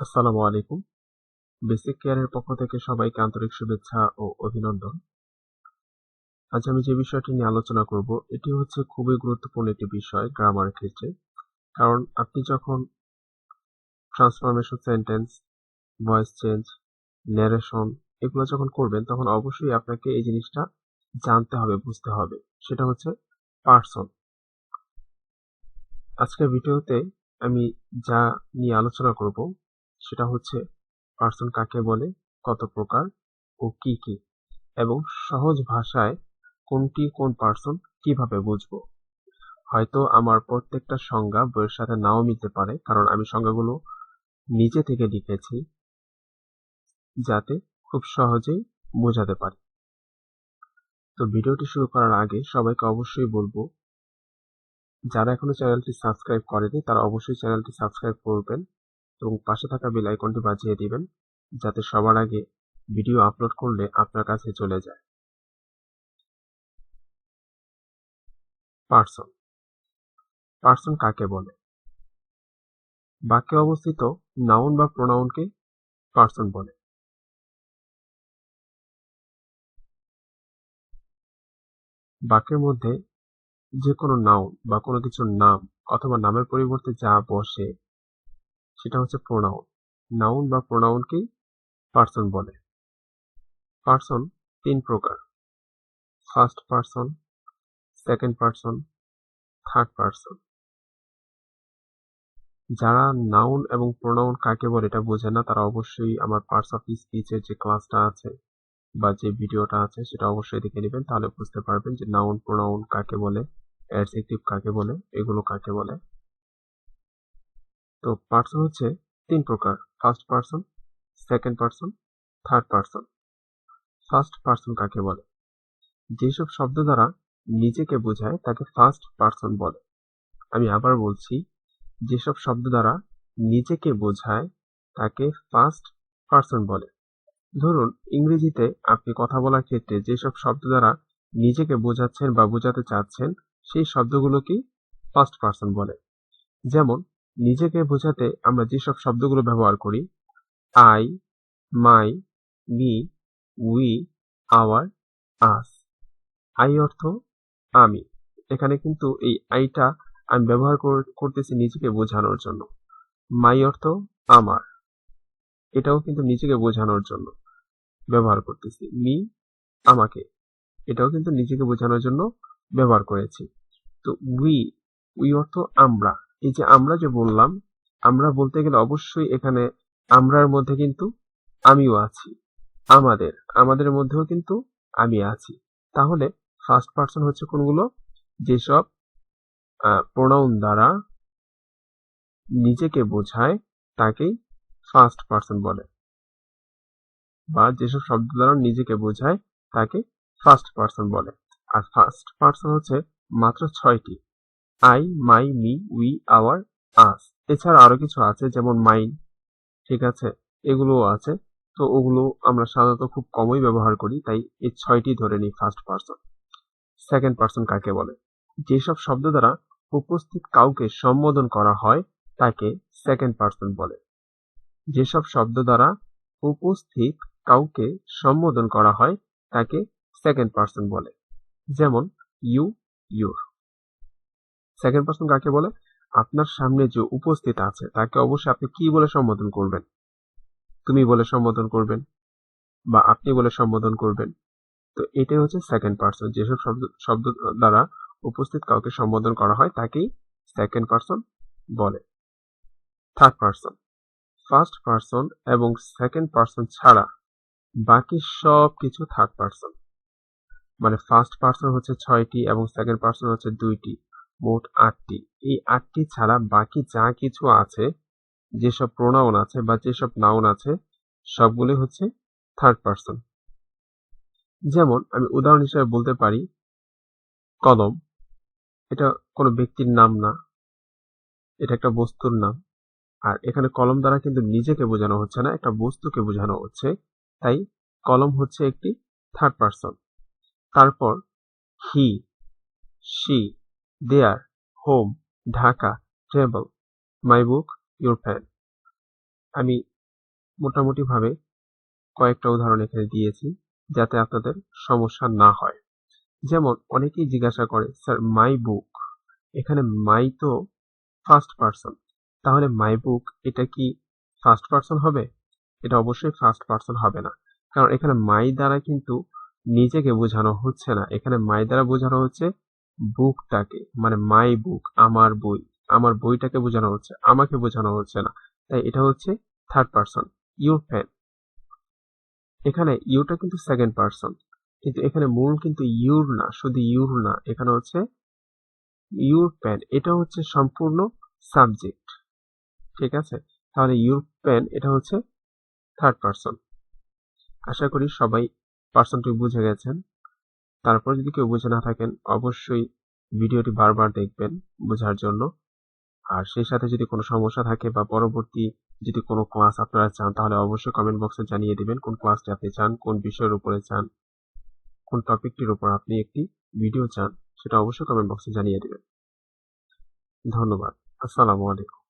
আসসালামু আলাইকুম। বেসিক কেয়ারের পক্ষ থেকে সবাইকে আন্তরিক শুভেচ্ছা ও অভিনন্দন। আজ আমি যে বিষয়টি নিয়ে আলোচনা করব এটি হচ্ছে খুবই গুরুত্বপূর্ণ একটি বিষয় গ্রামারের ক্ষেত্রে। কারণ আপনি যখন transformation sentence, voice change, narration এগুলো যখন করবেন তখন অবশ্যই আপনাকে এই জিনিসটা জানতে হবে, বুঝতে হবে। সেটা হচ্ছে পার্সন। আজকের ভিডিওতে আমি যা নিয়ে আলোচনা করব সেটা হচ্ছে পার্সন কাকে বলে, কত প্রকার ও কি কি, এবং সহজ ভাষায় কোনটি কোন পার্সন কিভাবে বুঝবো। হয়তো আমার প্রত্যেকটা সংজ্ঞা বইয়ের সাথে নাও মিলতে পারে, কারণ আমি সংজ্ঞাগুলো নিজে থেকে লিখেছি যাতে খুব সহজেই বোঝাতে পারি। তো ভিডিওটি শুরু করার আগে সবাইকে অবশ্যই বলবো, যারা এখনো চ্যানেলটি সাবস্ক্রাইব করেনি তারা অবশ্যই চ্যানেলটি সাবস্ক্রাইব করবেন এবং পাশে থাকা বেল আইকনটি বাজিয়ে দিবেন যাতে সবার আগে ভিডিও আপলোড করলে আপনার কাছে চলে যায়। পার্সন। পার্সন কাকে বলে? বাক্যে অবস্থিত নাউন বা প্রোনাউনকে পার্সন বলে। বাক্যের মধ্যে যে কোনো নাউন বা কোনো কিছুর নাম অথবা নামের পরিবর্তে যা বসে সেটা হচ্ছে প্রোনাউন। নাউন বা প্রোনাউনকেই পার্সন বলে। পার্সন তিন প্রকার: first person, second person, third person. যারা নাউন এবং প্রোনাউন কাকে বলে এটা বোঝে না তারা অবশ্যই আমার পার্টস অফ স্পিচের যে ক্লাসটা আছে বা যে ভিডিওটা আছে সেটা অবশ্যই দেখে নেবেন, তাহলে বুঝতে পারবেন যে নাউন প্রোনাউন কাকে বলে, অ্যাডজেক্টিভ কাকে বলে, এগুলো কাকে বলে। তো পার্সন হচ্ছে তিন প্রকার: first person, second person, third person. First person কাকে বলে? যেসব শব্দ দ্বারা নিজেকে বোঝায় তাকে ফার্স্ট পার্সন বলে। আমি আবার বলছি, যেসব শব্দ দ্বারা নিজেকে বোঝায় তাকে ফার্স্ট পার্সন বলে। ধরুন, ইংরেজিতে আপনি কথা বলার ক্ষেত্রে যেসব শব্দ দ্বারা নিজেকে বোঝাচ্ছেন বা বোঝাতে চাচ্ছেন সেই শব্দগুলোকেই ফার্স্ট পার্সন বলে। যেমন, নিজেকে বোঝাতে আমরা যেসব শব্দগুলো ব্যবহার করি, I, my, me, we, our, us. I অর্থ আমি। এখানে কিন্তু এই আইটা আমি ব্যবহার করতেছি নিজেকে বোঝানোর জন্য। মাই অর্থ আমার, এটাও কিন্তু নিজেকে বোঝানোর জন্য ব্যবহার করতেছি। মি আমাকে, এটাও কিন্তু নিজেকে বোঝানোর জন্য ব্যবহার করেছি। তো উই, উই অর্থ আমরা। এই যে আমরা যে বললাম, আমরা বলতে গেলে অবশ্যই এখানে আমরার মধ্যে কিন্তু আমিও আছি। আমাদের, আমাদের মধ্যেও কিন্তু আমি আছি। তাহলে ফার্স্ট পার্সন হচ্ছে কোনগুলো? যেসব প্রোনাউন দ্বারা নিজেকে বোঝায় তাকেই ফার্স্ট পার্সন বলে, বা যেসব শব্দ দ্বারা নিজেকে বোঝায় তাকে ফার্স্ট পার্সন বলে। আর ফার্স্ট পার্সন হচ্ছে মাত্র 6টি: I, my, me, we, our, us. এছাড়া আরো কিছু আছে, যেমন মাইন, ঠিক আছে, এগুলোও আছে। তো ওগুলো আমরা সাধারণত খুব কমই ব্যবহার করি, তাই এই 6টি ধরে নিই ফার্স্ট পার্সন। সেকেন্ড পার্সন কাকে বলে? যেসব শব্দ দ্বারা উপস্থিত কাউকে সম্বোধন করা হয় তাকে সেকেন্ড পার্সন বলে। যেসব শব্দ দ্বারা উপস্থিত কাউকে সম্বোধন করা হয় তাকে সেকেন্ড পার্সন বলে। যেমন, ইউ, ইউর। সেকেন্ড পার্সন কাকে বলে? আপনার সামনে যে উপস্থিত আছে তাকে অবশ্যই আপনি কি বলে সম্বোধন করবেন? তুমি বলে সম্বোধন করবেন বা আপনি বলে সম্বোধন করবেন। তো এটাই হচ্ছে সেকেন্ড পার্সন। যেসব শব্দ দ্বারা উপস্থিত কাউকে সম্বোধন করা হয় তাকেই সেকেন্ড পার্সন বলে। Third person. ফার্স্ট পার্সন এবং সেকেন্ড পার্সন ছাড়া বাকি সব কিছু থার্ড পার্সন। মানে ফার্স্ট পার্সন হচ্ছে 6টি এবং সেকেন্ড পার্সন হচ্ছে 2টি, মোট 8টি। এই 8টি ছাড়া বাকি যা কিছু আছে, যেসব প্রোনাউন আছে বা যেসব নাউন আছে, সবগুলি হচ্ছে থার্ড পার্সন। যেমন আমি উদাহরণ হিসেবে বলতে পারি, কলম। এটা কোনো ব্যক্তির নাম না, এটা একটা বস্তুর নাম। আর এখানে কলম দ্বারা কিন্তু নিজেকে বোঝানো হচ্ছে না, একটা বস্তুকে বোঝানো হচ্ছে, তাই কলম হচ্ছে একটি থার্ড পার্সন। তারপর he, she, their, home, Dhaka, table, my book, your pen. আমি মোটামুটি ভাবে কয়েকটা উদাহরণ এখানে দিয়েছি যাতে আপনাদের সমস্যা না হয়। যেমন অনেকেই জিজ্ঞাসা করে, স্যার মাই বুক, এখানে মাই তো ফার্স্ট পারসন, তাহলে মাই বুক এটা কি ফার্স্ট পারসন হবে? এটা অবশ্যই ফার্স্ট পারসন হবে না, কারণ এখানে মাই দ্বারা কিন্তু নিজেকে বোঝানো হচ্ছে না, এখানে মাই দ্বারা বোঝানো হচ্ছে বুকটাকে, মানে মাই বুক, আমার বই, আমার বইটাকে বোঝানো হচ্ছে, আমাকে বোঝানো হচ্ছে না। তাই এটা হচ্ছে থার্ড পারসন। ইউর পেন, এখানে ইউটা কিন্তু সেকেন্ড পারসন, কিন্তু এখানে মূল কিন্তু ইউর না, শুধু ইউর না, এখানে হচ্ছে ইউর পেন, এটা হচ্ছে সম্পূর্ণ সাবজেক্ট। ঠিক আছে, তাহলে ইউর পেন এটা হচ্ছে থার্ড পারসন। আশা করি সবাই পারসনটি বুঝে গেছেন। তারপর যদি কেউ বুঝে না থাকেন অবশ্যই ভিডিওটি বারবার দেখবেন বোঝার জন্য। আর সেই সাথে যদি কোনো সমস্যা থাকে বা পরবর্তী যদি কোনো ক্লাস আপনারা চান তাহলে অবশ্যই কমেন্ট বক্সে জানিয়ে দিবেন কোন ক্লাসটি আপনি চান, কোন বিষয়ের উপরে চান, কোন টপিকটির উপর আপনি একটি ভিডিও চান, সেটা অবশ্যই কমেন্ট বক্সে জানিয়ে দিবেন। ধন্যবাদ। আসসালামু আলাইকুম।